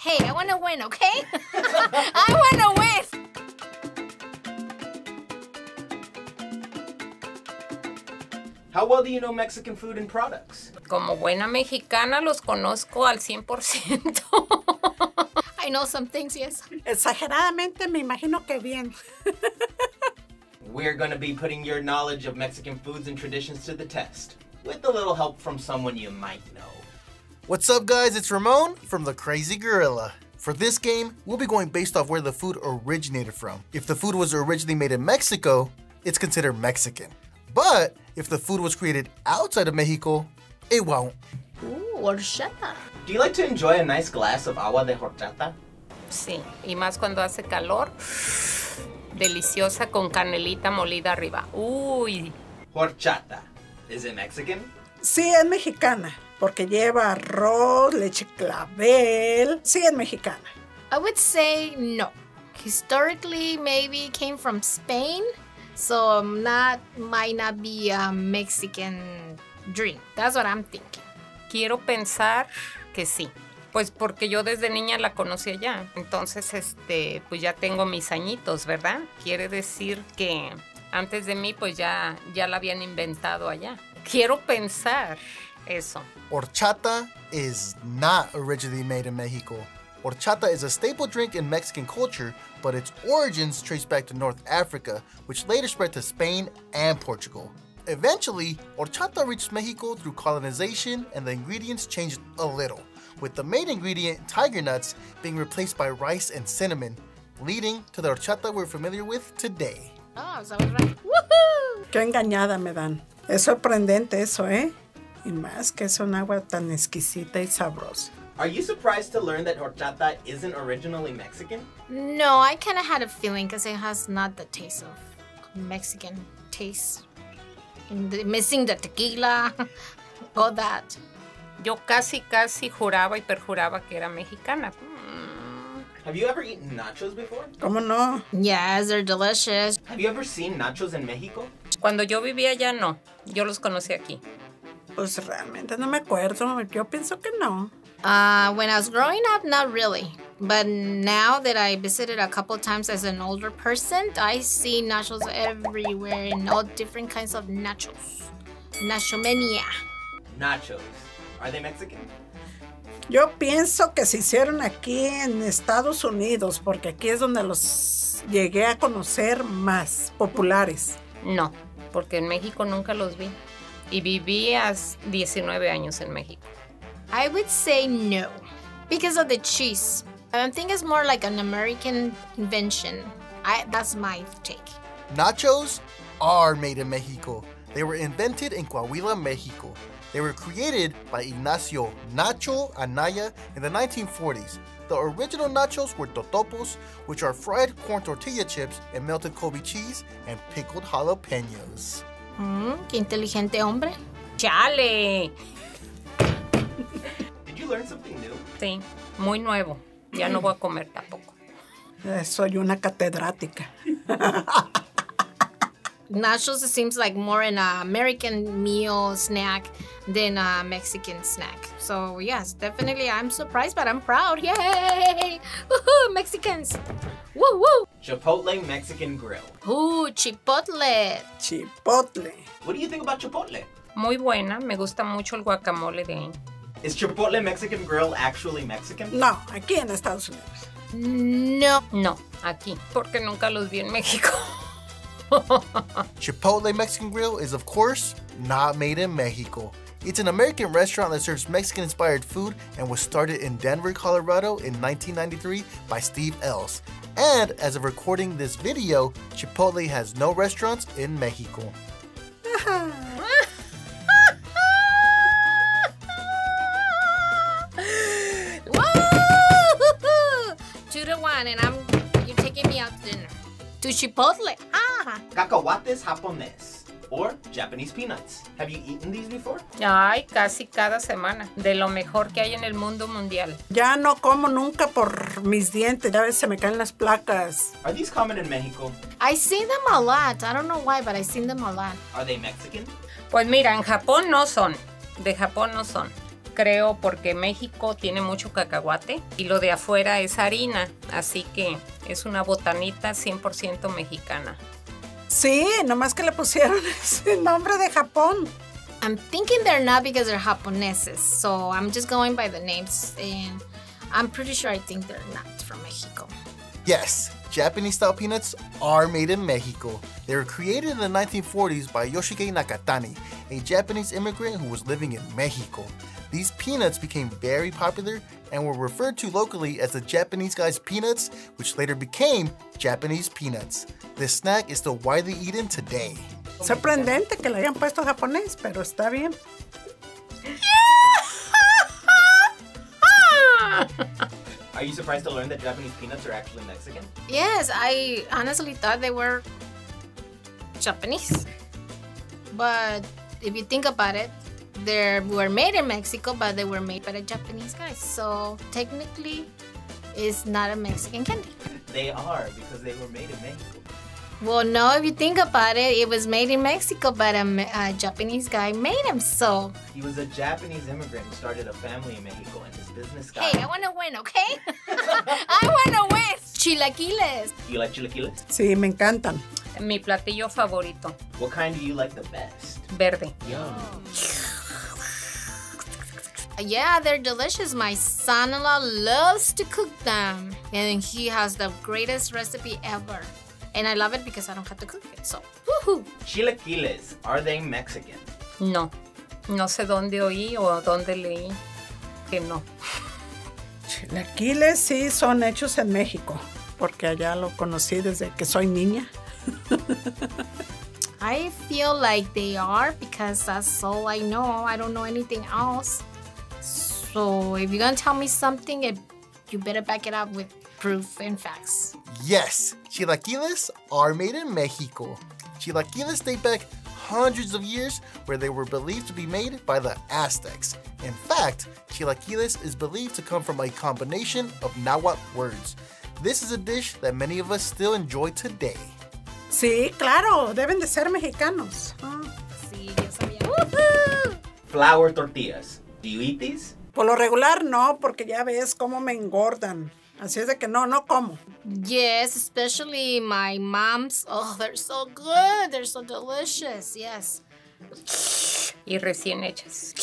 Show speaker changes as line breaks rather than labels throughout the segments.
Hey, I want to win, okay? I want to win.
How well do you know Mexican food and products?
Como buena mexicana los conozco al 100%.
I know some things, yes.
Exageradamente me imagino que bien.
We're going to be putting your knowledge of Mexican foods and traditions to the test, with a little help from someone you might know.
What's up, guys? It's Ramon from TheCrazyGorilla. For this game, we'll be going based off where the food originated from. If the food was originally made in Mexico, it's considered Mexican. But if the food was created outside of Mexico, it won't.
Ooh, horchata.
Do you like to enjoy a nice glass of Agua De Horchata?
Sí, y más cuando hace calor. Deliciosa con canelita molida arriba. Uy.
Horchata. Is it Mexican?
Sí, es mexicana, porque lleva arroz, leche clavel. Sí, es mexicana.
I would say no. Historically, maybe it came from Spain, so might not be a Mexican drink. That's what I'm thinking.
Quiero pensar que sí. Pues porque yo desde niña la conocí allá. Entonces, pues ya tengo mis añitos, ¿verdad? Quiere decir que antes de mí, pues ya la habían inventado allá. Quiero pensar eso.
Horchata is not originally made in Mexico. Horchata is a staple drink in Mexican culture, but its origins trace back to North Africa, which later spread to Spain and Portugal. Eventually, horchata reached Mexico through colonization, and the ingredients changed a little, with the main ingredient, tiger nuts, being replaced by rice and cinnamon, leading to the horchata we're familiar with today.
Oh, so I was right. Woohoo!
Qué engañada me dan. Es sorprendente eso, ¿eh? Y más que es un agua tan exquisita y sabrosa.
Are you surprised to learn that horchata isn't originally Mexican?
No, I kind of had a feeling because it has not the taste of Mexican taste. Missing the tequila, all that.
Yo casi juraba y perjuraba que era mexicana.
Have you ever eaten nachos before?
¿Cómo no?
Yes, they're delicious.
Have you ever seen nachos in Mexico?
Cuando yo vivía allá, no. Yo los conocí aquí.
Pues realmente no me acuerdo. Yo pienso que no.
When I was growing up, not really. But now that I visited a couple times as an older person, I see nachos everywhere in all different kinds of nachos. Nachomania.
Nachos. Are they Mexican?
Yo pienso que se hicieron aquí en Estados Unidos, porque aquí es donde los llegué a conocer más populares.
No, porque en México nunca los vi. Y viví hace 19 años en México.
I would say no, because of the cheese. I think it's more like an American invention. That's my take.
Nachos are made in Mexico. They were invented in Coahuila, Mexico. They were created by Ignacio Nacho Anaya in the 1940s. The original nachos were totopos, which are fried corn tortilla chips and melted Kobe cheese and pickled jalapenos.
Qué inteligente hombre.
¡Chale!
Did you learn something new?
Sí, muy nuevo. Ya no voy a comer tampoco.
Soy una catedrática.
Nachos, it seems like more an American meal snack than a Mexican snack. So yes, definitely I'm surprised, but I'm proud. Yay! Woohoo, Mexicans! Woo woo!
Chipotle Mexican Grill.
Ooh, Chipotle.
Chipotle.
What do you think about Chipotle?
Muy buena, me gusta mucho el guacamole de ahí.
Is Chipotle Mexican Grill actually Mexican?
No, aquí en Estados Unidos.
No.
No, aquí, porque nunca los vi en México.
Chipotle Mexican Grill is, of course, not made in Mexico. It's an American restaurant that serves Mexican-inspired food and was started in Denver, Colorado in 1993 by Steve Ells. And as of recording this video, Chipotle has no restaurants in Mexico.
2-1, and you're taking me out to dinner. To Chipotle.
Cacahuates japonés, or Japanese peanuts. Have you eaten these before?
Ay, casi cada semana. De lo mejor que hay en el mundo mundial.
Ya no como nunca por mis dientes. Ya ves, se me caen las placas.
Are these common in Mexico?
I see them a lot. I don't know why, but I seen them a lot.
Are they Mexican?
Pues mira, en Japón no son. De Japón no son. creo porque México tiene mucho cacahuate y lo de afuera es harina, así que es una botanita 100% mexicana.
Sí, nomás que le pusieron ese nombre de Japón.
I'm thinking they're not because they're Japoneses, so I'm just going by the names, and I'm pretty sure I think they're not from Mexico.
Yes, Japanese-style peanuts are made in Mexico. They were created in the 1940s by Yoshige Nakatani, a Japanese immigrant who was living in Mexico. These peanuts became very popular and were referred to locally as the Japanese guy's peanuts, which later became Japanese peanuts. This snack is still widely eaten today.
Sorprendente que le hayan puesto japonés, pero está bien.
Are you surprised to learn that Japanese peanuts are actually Mexican?
Yes, I honestly thought they were Japanese. But if you think about it, they were made in Mexico, but they were made by the Japanese guys. So technically, it's not a Mexican candy.
They are, because they were made in Mexico.
Well, no, if you think about it, it was made in Mexico, but a Japanese guy made them, so...
He was a Japanese immigrant who started a family in Mexico, and his business got...
Hey, I want to win, okay? I want to win! Chilaquiles!
You like chilaquiles?
Sí, me encantan.
Mi platillo favorito,
What kind do you like the best?
verde.
Yum.
Yeah, they're delicious. My son-in-law loves to cook them. And he has the greatest recipe ever. And I love it because I don't have to cook it, so woohoo!
Chilaquiles, are they Mexican?
No, no sé dónde oí o dónde leí que no.
Chilaquiles sí son hechos en México, porque allá lo conocí desde que soy niña.
I feel like they are because that's all I know. I don't know anything else. So if you're gonna tell me something, you better back it up with proof and facts.
Yes, chilaquiles are made in Mexico. Chilaquiles date back hundreds of years where they were believed to be made by the Aztecs. In fact, chilaquiles is believed to come from a combination of Nahuatl words. This is a dish that many of us still enjoy today.
Sí, claro, deben de ser mexicanos.
Sí, yo sabía. Woohoo!
Flour tortillas. Do you eat these?
Por lo regular no, porque ya ves cómo me engordan. Así es de que no como.
Yes, especially my mom's. Oh, they're so good. They're so delicious. Yes.
Y recién hechas.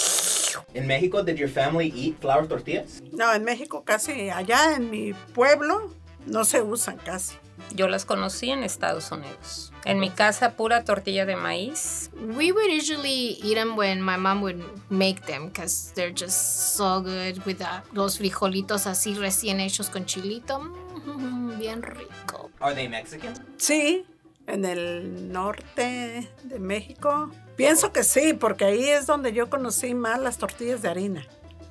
In Mexico, did your family eat flour tortillas?
No, en México casi, allá en mi pueblo, no se usan casi.
Yo las conocí en Estados Unidos. En mi casa, pura tortilla de maíz.
We would usually eat them when my mom would make them because they're just so good with los frijolitos así recién hechos con chilito. Bien rico.
Are they Mexican?
Sí, en el norte de México. Pienso que sí, porque ahí es donde yo conocí más las tortillas de harina.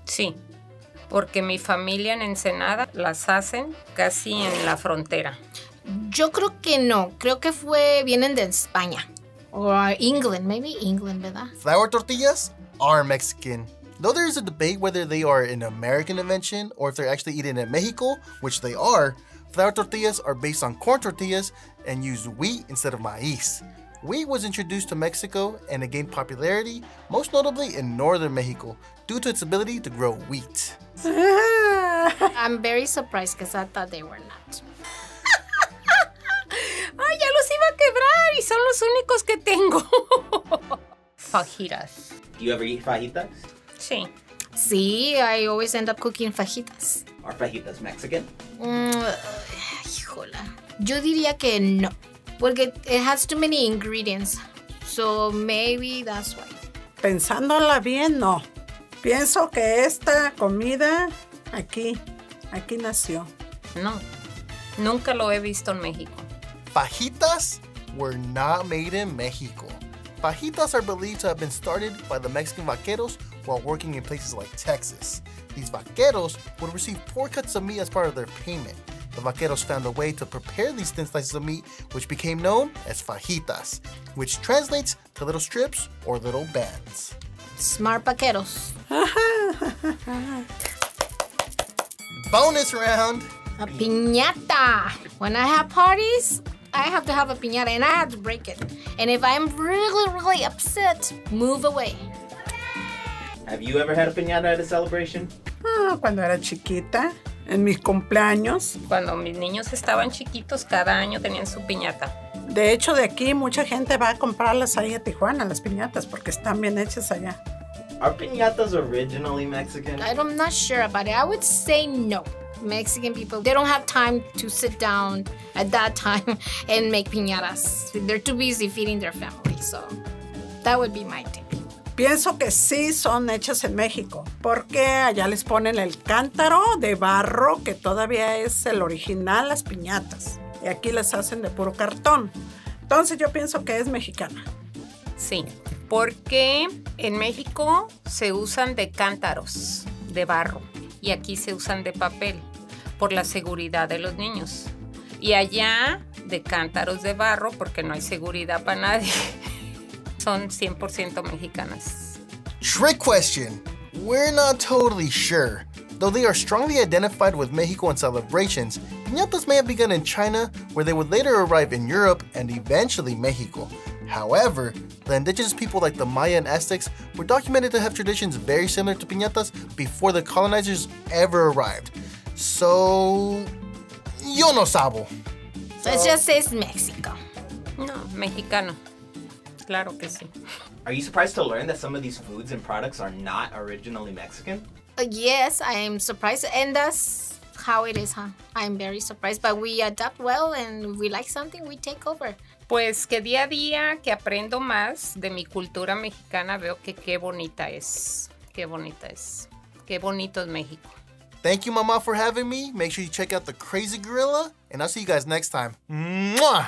Sí, porque mi familia en Ensenada las hacen casi en la frontera.
Yo creo que no. Creo que vienen de España. Or England, maybe England, ¿verdad?
Flour tortillas are Mexican. Though there is a debate whether they are an American invention or if they're actually eaten in Mexico, which they are, flour tortillas are based on corn tortillas and use wheat instead of maíz. Wheat was introduced to Mexico and it gained popularity, most notably in northern Mexico, due to its ability to grow wheat.
I'm very surprised because I thought they were not.
¡Ay, ya los iba a quebrar! Y son los únicos que tengo. Fajitas.
Do you ever eat fajitas?
Sí.
Sí, I always end up cooking fajitas.
Are fajitas Mexican?
Híjola. Yo diría que no. Porque it has too many ingredients. So maybe that's why.
Pensándola bien, no. Pienso que esta comida aquí nació.
No. Nunca lo he visto en México.
Fajitas were not made in Mexico. Fajitas are believed to have been started by the Mexican vaqueros while working in places like Texas. These vaqueros would receive poor cuts of meat as part of their payment. The vaqueros found a way to prepare these thin slices of meat, which became known as fajitas, which translates to little strips or little bands.
Smart vaqueros.
Bonus round.
A piñata. When I have parties, I have to have a piñata and I have to break it. And if I'm really, really upset, move away.
Have you ever had a piñata at a celebration?
Cuando era chiquita, en mis cumpleaños.
Cuando mis niños estaban chiquitos, cada año tenían su piñata.
De hecho, de aquí mucha gente va a comprarlas ahí a Tijuana, las piñatas, porque están bien hechas allá.
Are piñatas originally Mexican?
I'm not sure about it. I would say no. Mexican people, they don't have time to sit down at that time and make piñatas. They're too busy feeding their family, so that would be my take.
Pienso que sí son hechas en México, porque allá les ponen el cántaro de barro, que todavía es el original, las piñatas. Y aquí las hacen de puro cartón. Entonces yo pienso que es mexicana.
Sí, porque en México se usan de cántaros, de barro, y aquí se usan de papel, por la seguridad de los niños. Y allá de cántaros de barro, porque no hay seguridad para nadie. Son 100% mexicanas.
Trick question. We're not totally sure. Though they are strongly identified with Mexico in celebrations, piñatas may have begun in China, where they would later arrive in Europe and eventually Mexico. However, the indigenous people like the Maya and Aztecs were documented to have traditions very similar to piñatas before the colonizers ever arrived. So, yo no sabo.
So it just says Mexico.
No, mexicano. Claro que sí.
Are you surprised to learn that some of these foods and products are not originally Mexican?
Yes, I am surprised, and that's how it is, huh? I'm very surprised, but we adapt well, and if we like something, we take over.
Pues que día a día que aprendo más de mi cultura mexicana, veo que qué bonita es. Qué bonita es. Qué bonito es México.
Thank you, Mama, for having me. Make sure you check out The Crazy Gorilla, and I'll see you guys next time. Mwah!